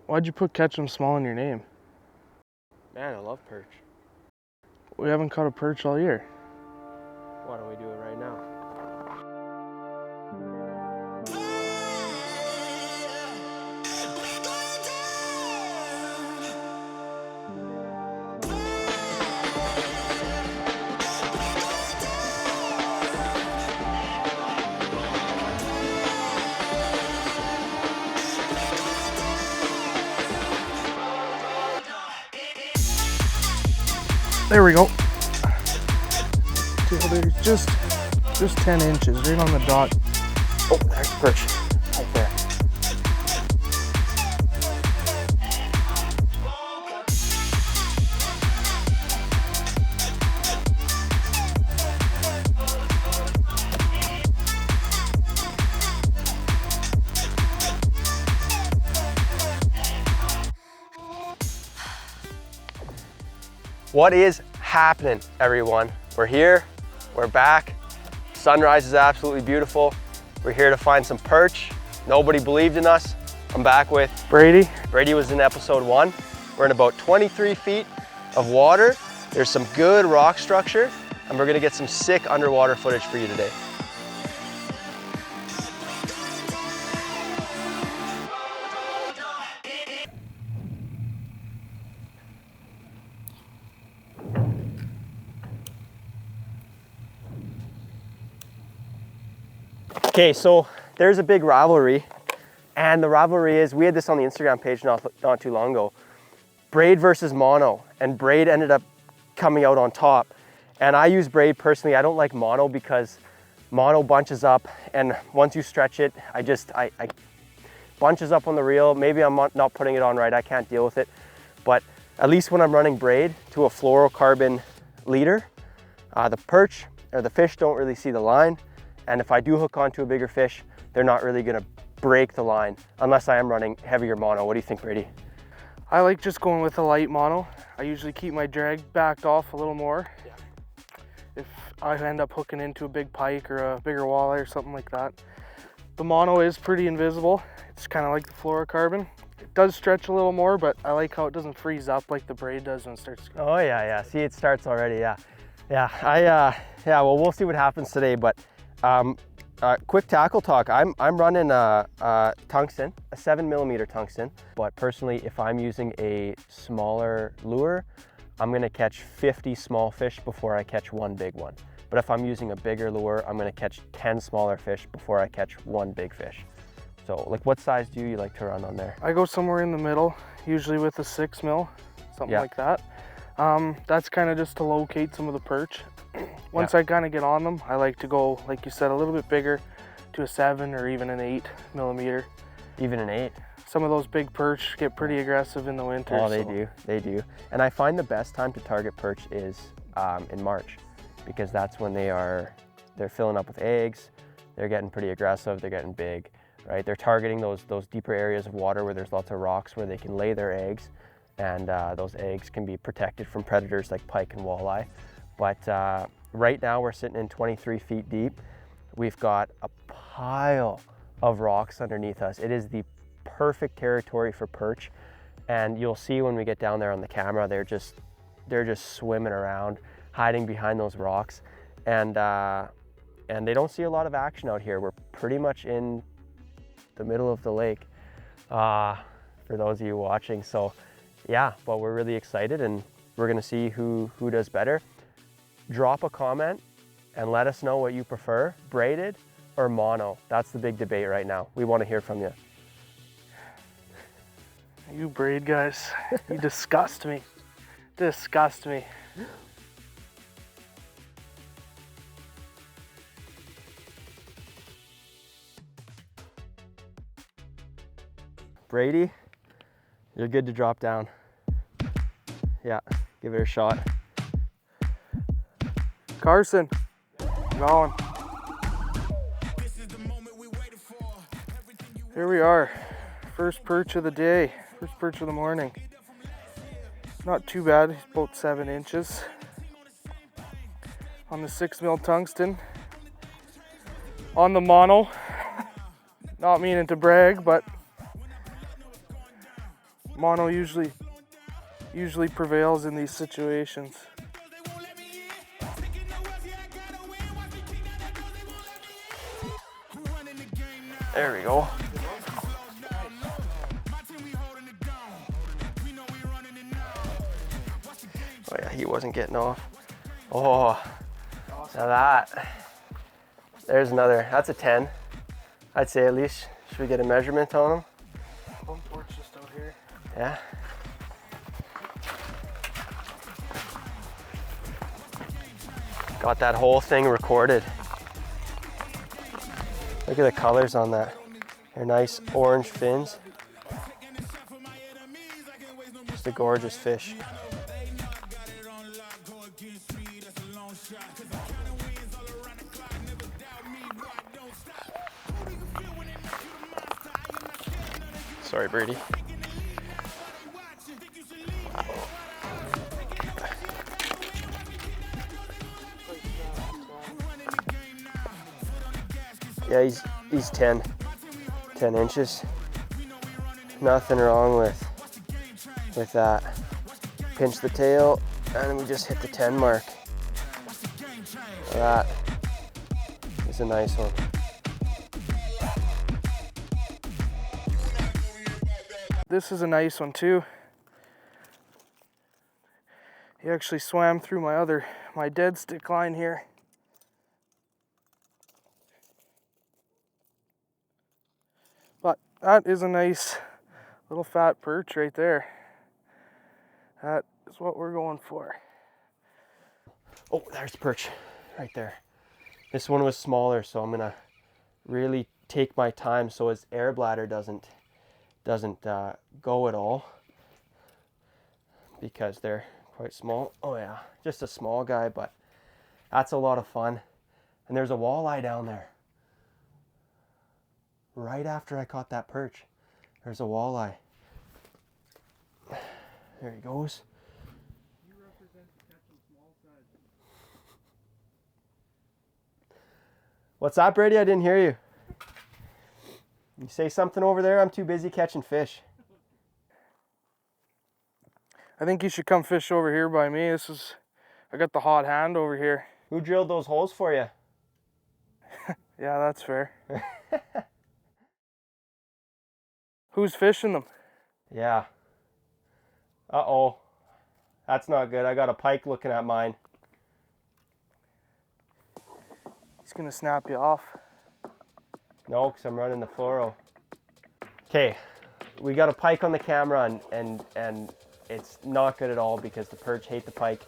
Why'd you put catch 'em small in your name? Man, I love perch. We haven't caught a perch all year. Why don't we do it right now? There we go. There's just 10 inches, right on the dot. Oh, there's the perch, right there. What is happening, everyone? We're here, we're back. Sunrise is absolutely beautiful. We're here to find some perch. Nobody believed in us. I'm back with Brady. Brady was in episode 1. We're in about 23 feet of water. There's some good rock structure, and we're gonna get some sick underwater footage for you today. Okay, so there's a big rivalry, and the rivalry is, we had this on the Instagram page not too long ago, braid versus mono, and braid ended up coming out on top. And I use braid personally. I don't like mono because mono bunches up, and once you stretch it, I bunches up on the reel. Maybe I'm not putting it on right, I can't deal with it. But at least when I'm running braid to a fluorocarbon leader, the perch or the fish don't really see the line. And if I do hook onto a bigger fish, they're not really gonna break the line unless I am running heavier mono. What do you think, Brady? I like just going with a light mono. I usually keep my drag backed off a little more. Yeah. If I end up hooking into a big pike or a bigger walleye or something like that. The mono is pretty invisible. It's kind of like the fluorocarbon. It does stretch a little more, but I like how it doesn't freeze up like the braid does when it starts. Oh yeah. See, it starts already, yeah. Well, we'll see what happens today, but quick tackle talk. I'm running a tungsten, a 7mm tungsten, but personally, if I'm using a smaller lure, I'm gonna catch 50 small fish before I catch one big one. But if I'm using a bigger lure, I'm gonna catch 10 smaller fish before I catch one big fish. So, like, what size do you like to run on there? I go somewhere in the middle, usually with a 6mm, something like that. That's kind of just to locate some of the perch. Once I kind of get on them, I like to go, like you said, a little bit bigger to a 7 or even an 8mm. Even an 8? Some of those big perch get pretty aggressive in the winter. Oh, they do. And I find the best time to target perch is in March, because that's when they're filling up with eggs, they're getting pretty aggressive, they're getting big, right? They're targeting those deeper areas of water where there's lots of rocks where they can lay their eggs, and those eggs can be protected from predators like pike and walleye. But right now we're sitting in 23 feet deep. We've got a pile of rocks underneath us. It is the perfect territory for perch. And you'll see when we get down there on the camera, they're just swimming around, hiding behind those rocks. And they don't see a lot of action out here. We're pretty much in the middle of the lake, for those of you watching. So yeah, but we're really excited, and we're gonna see who does better. Drop a comment and let us know what you prefer, braided or mono. That's the big debate right now. We want to hear from you. You braid guys, you disgust me. Disgust me. Brady, you're good to drop down. Yeah, give it a shot. Carson, going. Here we are, first perch of the day, first perch of the morning. Not too bad, he's about 7 inches. On the 6mm tungsten. On the mono, not meaning to brag, but Mono usually prevails in these situations. There we go. Oh yeah, he wasn't getting off. Oh, now that. There's another, that's a 10. I'd say at least. Should we get a measurement on him? Porch just out here. Yeah. Got that whole thing recorded. Look at the colors on that. They're nice orange fins. Just a gorgeous fish. Sorry, Brady. Yeah, he's 10 inches. Nothing wrong with that. Pinch the tail, and we just hit the 10 mark. That is a nice one. This is a nice one too. He actually swam through my dead stick line here. But that is a nice little fat perch right there. That is what we're going for. Oh, there's perch right there. This one was smaller, so I'm gonna really take my time so his air bladder doesn't go at all, because they're quite small. Oh yeah, just a small guy, but that's a lot of fun. And there's a walleye down there. Right after I caught that perch, there's a walleye. There he goes. You represent catching small size. What's that, Brady? I didn't hear you. You say something over there? I'm too busy catching fish. I think you should come fish over here by me. I got the hot hand over here. Who drilled those holes for you? Yeah, that's fair. Who's fishing them? Yeah. Uh-oh. That's not good. I got a pike looking at mine. He's gonna snap you off. No, because I'm running the fluoro. Okay, we got a pike on the camera, and it's not good at all because the perch hate the pike.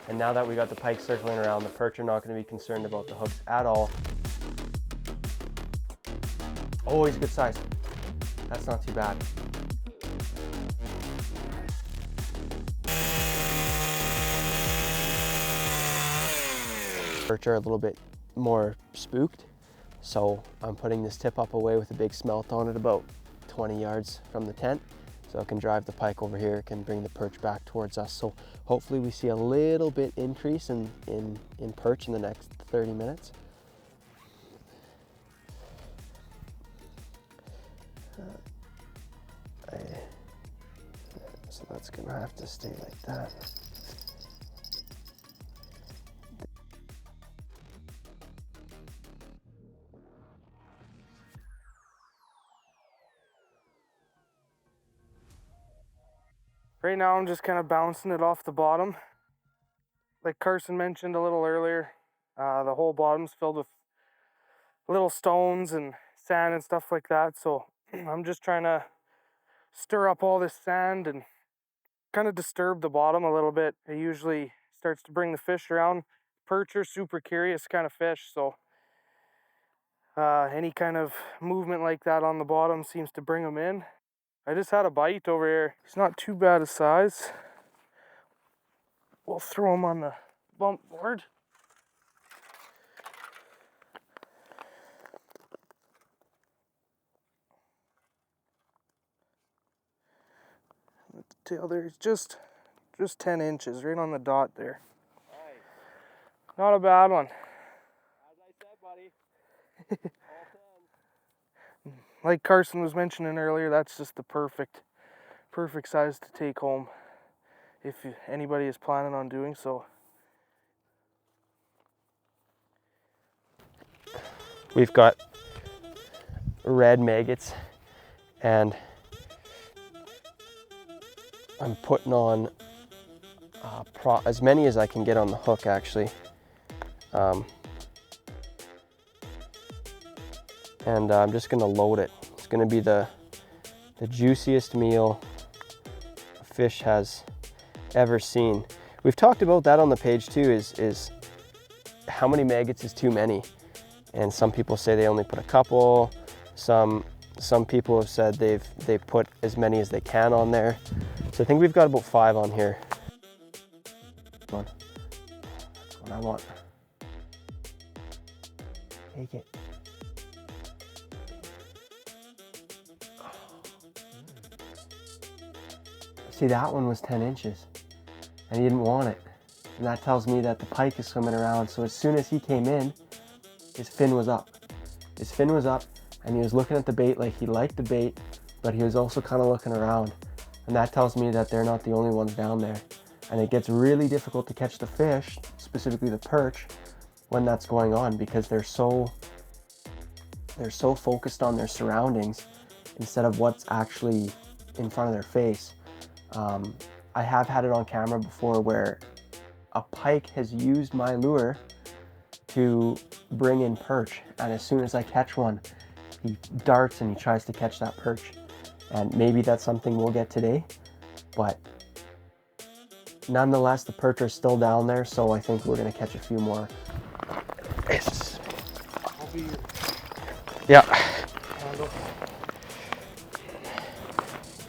And now that we got the pike circling around, the perch are not going to be concerned about the hooks at all. Oh, he's a good size. That's not too bad. Perch are a little bit more spooked, so I'm putting this tip up away with a big smelt on it about 20 yards from the tent, so I can drive the pike over here, can bring the perch back towards us. So hopefully we see a little bit increase in perch in the next 30 minutes. So that's gonna have to stay like that. Right now I'm just kind of bouncing it off the bottom. Like Carson mentioned a little earlier, the whole bottom's filled with little stones and sand and stuff like that. So I'm just trying to stir up all this sand and kind of disturb the bottom a little bit. It usually starts to bring the fish around. Perch are super curious kind of fish, so any kind of movement like that on the bottom seems to bring them in. I just had a bite over here. He's not too bad a size. We'll throw him on the bump board. With the tail there, it's just 10 inches, right on the dot there. Nice. Not a bad one. As I said, buddy. All 10. Like Carson was mentioning earlier, that's just the perfect perfect size to take home if anybody is planning on doing so. We've got red maggots, and I'm putting on as many as I can get on the hook, actually. And I'm just gonna load it. It's gonna be the juiciest meal a fish has ever seen. We've talked about that on the page too, is how many maggots is too many. And some people say they only put a couple. Some people have said they've put as many as they can on there. So I think we've got about 5 on here. Come on. That's what I want. Take it. See, that one was 10 inches and he didn't want it. And that tells me that the pike is swimming around. So as soon as he came in, his fin was up. His fin was up and he was looking at the bait like he liked the bait, but he was also kind of looking around. And that tells me that they're not the only ones down there. And it gets really difficult to catch the fish, specifically the perch, when that's going on, because they're so focused on their surroundings instead of what's actually in front of their face. I have had it on camera before where a pike has used my lure to bring in perch, and as soon as I catch one, he darts and he tries to catch that perch. And maybe that's something we'll get today, but nonetheless, the perch are still down there, so I think we're gonna catch a few more. Yes. Yeah.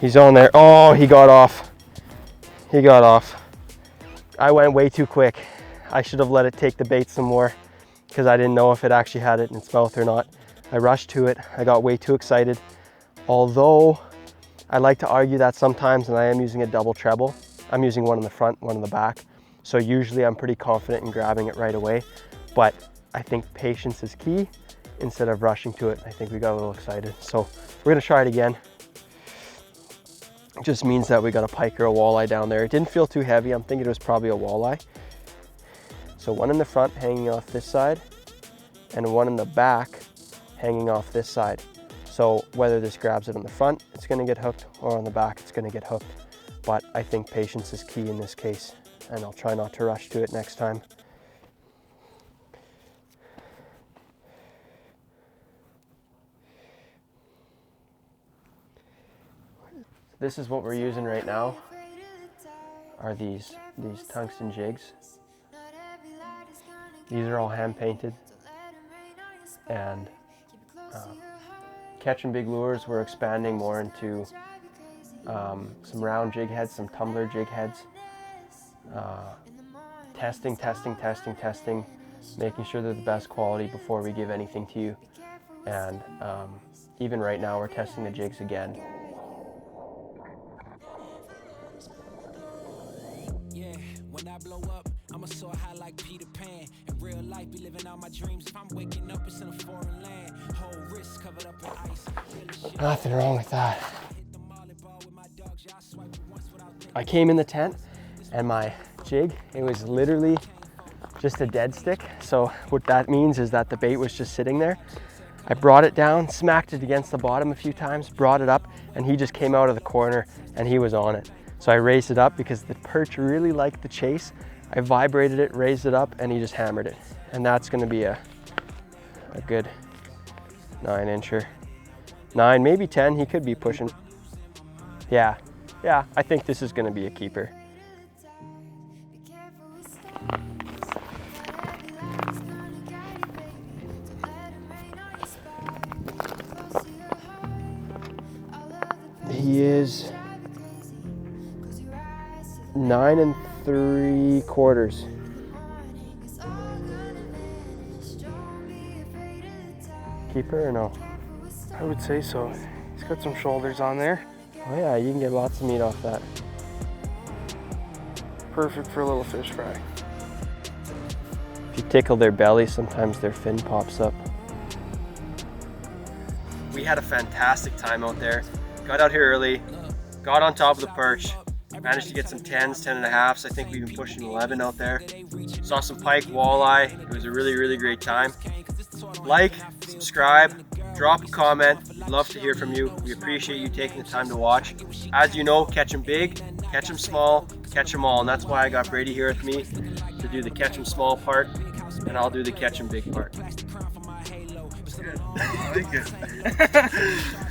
He's on there. Oh, he got off. He got off. I went way too quick. I should have let it take the bait some more because I didn't know if it actually had it in its mouth or not. I rushed to it. I got way too excited. Although I like to argue that sometimes, and I am using a double treble. I'm using one in the front, one in the back. So usually I'm pretty confident in grabbing it right away, but I think patience is key instead of rushing to it. I think we got a little excited. So we're gonna try it again. It just means that we got a pike or a walleye down there. It didn't feel too heavy. I'm thinking it was probably a walleye. So one in the front hanging off this side and one in the back hanging off this side. So whether this grabs it on the front, it's gonna get hooked, or on the back, it's gonna get hooked. But I think patience is key in this case, and I'll try not to rush to it next time. This is what we're using right now, are these tungsten jigs. These are all hand painted, and catching big lures, we're expanding more into some round jig heads, some tumbler jig heads. Testing, making sure they're the best quality before we give anything to you. And even right now, we're testing the jigs again. Yeah, when I blow up, I'ma soar high like Peter Pan. In real life, be living out my dreams. If I'm waking up, it's in a foreign land. Whole wrist covered up in ice. Nothing wrong with that. I came in the tent and my jig, it was literally just a dead stick. So what that means is that the bait was just sitting there. I brought it down, smacked it against the bottom a few times, brought it up, and he just came out of the corner and he was on it. So I raised it up because the perch really liked the chase. I vibrated it, raised it up, and he just hammered it. And that's gonna be a good 9-incher. 9, maybe 10, he could be pushing. Yeah, I think this is gonna be a keeper. He is 9 3/4. Keeper or no? I would say so. He's got some shoulders on there. Oh yeah, you can get lots of meat off that. Perfect for a little fish fry. If you tickle their belly, sometimes their fin pops up. We had a fantastic time out there. Got out here early, got on top of the perch, managed to get some 10s, 10.5s. I think we've been pushing 11 out there. Saw some pike, walleye. It was a really, really great time. Like, subscribe, drop a comment. We'd love to hear from you. We appreciate you taking the time to watch. As you know, catch them big, catch them small, catch them all. And that's why I got Brady here with me to do the catch them small part, and I'll do the catch them big part. I like it.